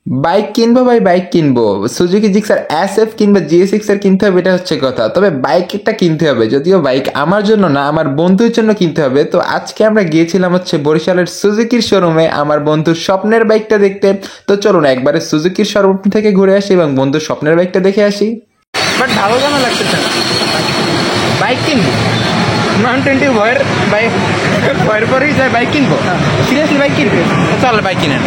Bike কিনবো ভাই, bike কিনবো। সুজুকি জিক্সার এসএফ কিংবা জিএসএক্স এর কিনতে হবে, এটা হচ্ছে কথা। তবে বাইকটা কিনতে হবে, যদিও বাইক আমার জন্য না, আমার বন্ধুর জন্য কিনতে হবে। তো আজকে আমরা গিয়েছিলাম হচ্ছে বরিশালের সুজুকির শোরুমে আমার বন্ধুর স্বপ্নের বাইকটা দেখতে। তো চলুন একবারে সুজুকির শোরুম থেকে ঘুরে আসি এবং বন্ধুর স্বপ্নের বাইকটা দেখে আসি। বাট ভালো কেন লাগতেছে না? বাইক কিনবো 120 ভয়ের বাইক, ভয়ের পরেই যাই বাইক কিনবো। সিরিয়াসলি বাইক কিনবে? চল বাইক কিনেন,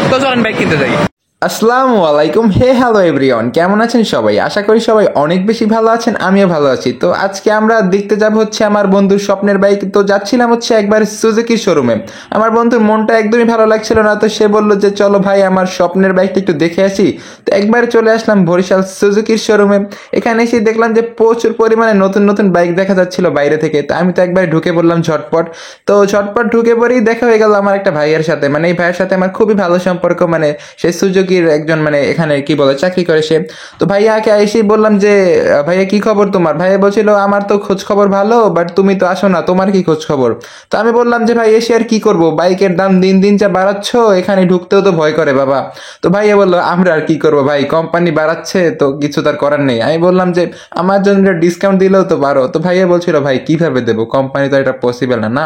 তো চলেন বাইক কিনতে যাই। আসসালামু আলাইকুম, হে হ্যালো এভরিওয়ান, কেমন আছেন সবাই? আশা করি সবাই অনেক বেশি ভালো আছেন, আমিও ভালো আছি। তো আজকে আমরা দেখতে যাব হচ্ছে আমার বন্ধুর স্বপ্নের বাইক। তো যাচ্ছিলাম হচ্ছে একবার সুজুকির শোরুমে। আমার বন্ধুর মনটা একদমই ভালো লাগছিল না, তো সে বললো যে চলো ভাই আমার স্বপ্নের বাইকটা একটু দেখে আসি। তো একবারে চলে আসলাম বরিশাল সুজুকির শোরুমে। এখানে এসে দেখলাম যে প্রচুর পরিমাণে নতুন নতুন বাইক দেখা যাচ্ছিল বাইরে থেকে। তো আমি তো একবার ঢুকে পড়লাম ঝটপট। তো ঝটপট ঢুকে পড়েই দেখা হয়ে গেল আমার একটা ভাইয়ের সাথে। মানে এই ভাইয়ের সাথে আমার খুবই ভালো সম্পর্ক। মানে সে সুজুকির একজন, মানে এখানে কি বলে চাকরি করে সে। তো ভাইয়াকে এসেই বললাম যে ভাইয়া কি খবর তোমার? ভাইয়া বলছিল আমার তো খোঁজ খবর ভালো, বাট তুমি তো আসো না, তোমার কি খোঁজ খবর? তো আমি বললাম যে ভাই এসে আর কি করব, বাইকের দাম দিন দিন যা বাড়াচ্ছ, এখানে ঢুকতেও তো ভয় করে বাবা। তো ভাইয়া বললো আমরা আর কি করবো ভাই, কোম্পানি বাড়াচ্ছে তো কিছু তার করার নেই। আমি বললাম যে আমার জন্য ডিসকাউন্ট দিলেও তো পারো। তো ভাইয়া বলছিল ভাই কিভাবে দেবো, কোম্পানি তো এটা পসিবল না না।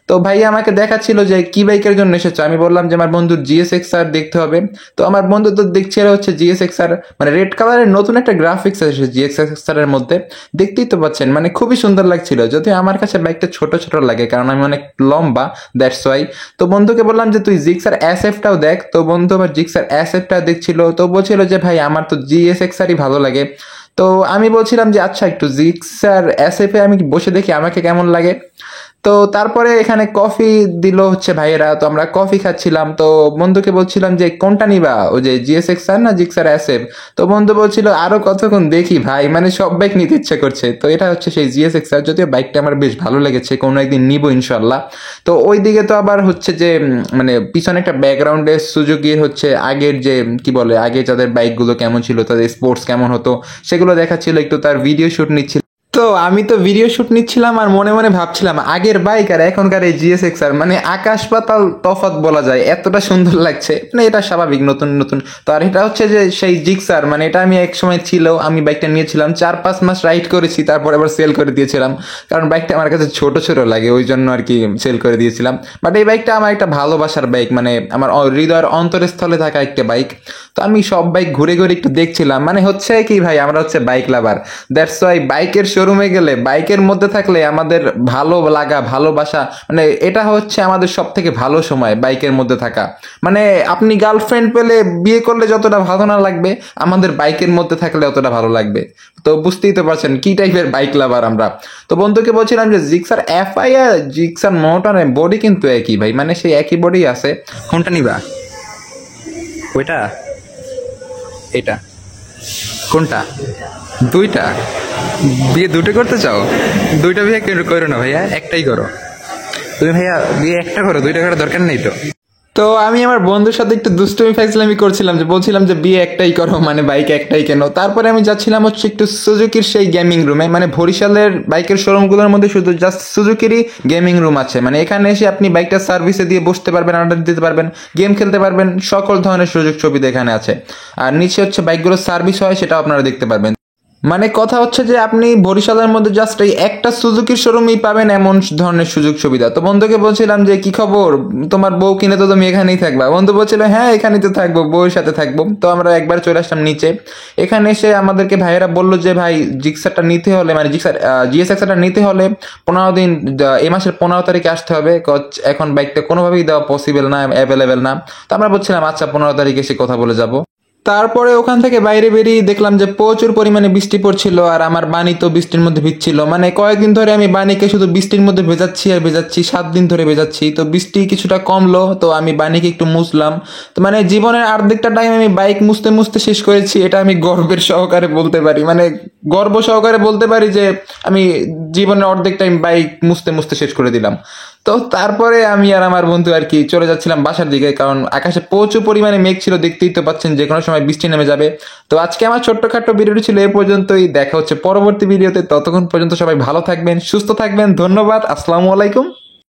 তো ভাইয়া আমাকে দেখাচ্ছিল যে কি বাইকের জন্য এসেছো। আমি বললাম যে আমার বন্ধুর জিএসএক্স আর দেখতে হবে। তো আমার বন্ধু তো দেখছিল হচ্ছে জিএসএক্স আর, মানে রেড কালারের নতুন একটা গ্রাফিক্স আছে জিএসএক্স এর মধ্যে। দেখতেই তো পাচ্ছেন মানে খুবই সুন্দর লাগছিল, যদিও আমার কাছে বাইকটা ছোট ছোট লাগে কারণ আমি অনেক লম্বা, দ্যাটস ওয়াই। তো বন্ধুকে বললাম যে তুই জিক্সার এসএফটাও দেখ। তো বন্ধু আবার জিক্সার এসএফটা দেখছিল। তো বলছিল যে ভাই আমার তো জিএসএক্স আরই ভালো লাগে। তো আমি বলছিলাম যে আচ্ছা একটু জিক্সার এসএফ এ আমি বসে দেখি আমাকে কেমন লাগে। তো তারপরে এখানে কফি দিল হচ্ছে ভাইয়েরা, তো আমরা কফি খাচ্ছিলাম। তো বন্ধুকে বলছিলাম যে কোনটা নিবা, ওই যে জিএসএক্স আর না জিক্সার এসএফ? তো বন্ধু বলছিল আরো কতক্ষণ দেখি ভাই, মানে সব বাইক নিতে ইচ্ছে করছে। তো এটা হচ্ছে সেই জিএসএক্স আর, যদিও বাইকটা আমার বেশ ভালো লেগেছে, কোনো একদিন নিবো ইনশাল্লাহ। তো ওইদিকে তো আবার হচ্ছে যে মানে পিছনে একটা ব্যাকগ্রাউন্ডে সুজুকি হচ্ছে আগের যে কি বলে, আগে যাদের বাইকগুলো কেমন ছিল, তাদের স্পোর্টস কেমন হতো সেগুলো দেখাচ্ছিল, একটু তার ভিডিও শুট নিচ্ছিল। তো আমি তো ভিডিও শুট নিচ্ছিলাম আর মনে মনে ভাবছিলাম আগের বাইক আর এখনকার এই জিএসএক্স আর মানে আকাশ পাতাল তফাৎ বলা যায়, এতটা সুন্দর লাগছে। মানে এটা স্বাভাবিক, নতুন নতুন। তো আর এটা হচ্ছে যে সেই জিক্সার, মানে এটা আমি এক সময় ছিল, আমি বাইকটা নিয়েছিলাম 4-5 মাস রাইড করেছি, তারপর আবার সেল করে দিয়েছিলাম কারণ বাইকটা আমার কাছে ছোট ছোট লাগে, ওই জন্য আর কি সেল করে দিয়েছিলাম। বাট এই বাইকটা আমার একটা ভালোবাসার বাইক, মানে আমার হৃদয়ের অন্তরস্থলে থাকা একটা বাইক। তো আমি সব বাইক ঘুরে ঘুরে একটু দেখছিলাম, মানে হচ্ছে কি ভাই আমরা হচ্ছে বাইক লাভার, দ্যাটস ওয়াই বাইকের শোরুমে গেলে, বাইকের মধ্যে থাকলে আমাদের ভালো লাগা ভালোবাসা, মানে এটা হচ্ছে আমাদের সব থেকে ভালো সময় বাইকের মধ্যে থাকা। মানে আপনি গার্লফ্রেন্ড পেলে বিয়ে করলে যতটা ভালো না লাগবে, আমাদের বাইকের মধ্যে থাকলে অতটা ভালো লাগবে। তো বুঝতেই তো পারছেন কি টাইপের বাইক লাভার আমরা। তো বন্ধুকে বলছিলাম যে জিক্সার এফআই আর জিক্সার মোটরের বডি কিন্তু একই ভাই, মানে সেই একই বডি আছে। কোনটা নিবা? ওইটা? এটা? কোনটা? দুইটা? বিয়ে দুটো করতে চাও? দুইটা বিয়ে করো না ভাইয়া, একটাই করো। তুমি ভাইয়া বিয়ে একটা করো, দুইটা করার দরকার নেই তো। তো আমি আমার বন্ধুর সাথে একটু দুষ্টুমি ফাইজলামি করছিলাম, যে বলছিলাম যে বিয়ে একটাই করো, মানে বাইক একটাই কেন। তারপরে আমি যাচ্ছিলাম হচ্ছে একটু সুজুকির সেই গেমিং রুমে, মানে বরিশালের বাইকের শোরুমগুলোর মধ্যে শুধু জাস্ট সুজুকিরই গেমিং রুম আছে। মানে এখানে এসে আপনি বাইকটা সার্ভিসে দিয়ে বসতে পারবেন, অর্ডার দিতে পারবেন, গেম খেলতে পারবেন, সকল ধরনের সুযোগ সুবিধা এখানে আছে। আর নিচে হচ্ছে বাইকগুলো সার্ভিস হয়, সেটাও আপনারা দেখতে পারবেন। মানে কথা হচ্ছে যে আপনি বরিশালের মধ্যে জাস্ট এই একটা সুজুকির শোরুমেই পাবেন এমন ধরনের সুযোগ সুবিধা। তো বন্ধুকে বলছিলাম যে কি খবর, তোমার বউ কিনে তো তুমি এখানেই থাকবা? বন্ধু বলছিল হ্যাঁ এখানেই তো থাকবো, বউয়ের সাথে থাকবো। তো আমরা একবার চলে আসলাম নিচে। এখানে এসে আমাদেরকে ভাইয়েরা বললো যে ভাই জিক্সারটা নিতে হলে, মানে জিক্সার জিএসএক্সটা নিতে হলে 15 দিন, এই মাসের 15 তারিখে আসতে হবে। এখন বাইকটা কোনোভাবেই দেওয়া পসিবল না, অ্যাভেলেবেল না। তো আমরা বলছিলাম আচ্ছা 15 তারিখে এসে কথা বলে যাবো। তারপরে ওখান থেকে বাইরে বেরিয়ে দেখলাম যে প্রচুর পরিমাণে বৃষ্টি পড়ছিল, আর আমার বাণী তো বৃষ্টির মধ্যে ভিজছিল। মানে কয়েকদিন ধরে আমি বাণীকে শুধু বৃষ্টির মধ্যে ভেজাচ্ছি আর ভেজাচ্ছি, 7 দিন ধরে ভেজাচ্ছি। তো বৃষ্টি কিছুটা কমলো, তো আমি বাণীকে একটু মুছলাম। তো মানে জীবনের অর্ধেকটা টাইম আমি বাইক মুছতে মুছতে শেষ করেছি, এটা আমি গর্বের সহকারে বলতে পারি। মানে গর্ব সহকারে বলতে পারি যে আমি জীবনের অর্ধেক টাইম বাইক মুছতে মুছতে শেষ করে দিলাম। তো তারপরে আমি আর আমার বন্ধু আর কি চলে যাচ্ছিলাম বাসার দিকে, কারণ আকাশে প্রচুর পরিমাণে মেঘ ছিল, দেখতেই তো পাচ্ছেন যে কোনো সময় বৃষ্টি নেমে যাবে। তো আজকে আমার ছোট্টখাট্টো ভিডিওটি ছিল এ পর্যন্তই, দেখা হচ্ছে পরবর্তী ভিডিওতে। ততক্ষণ পর্যন্ত সবাই ভালো থাকবেন, সুস্থ থাকবেন, ধন্যবাদ, আসসালামু আলাইকুম।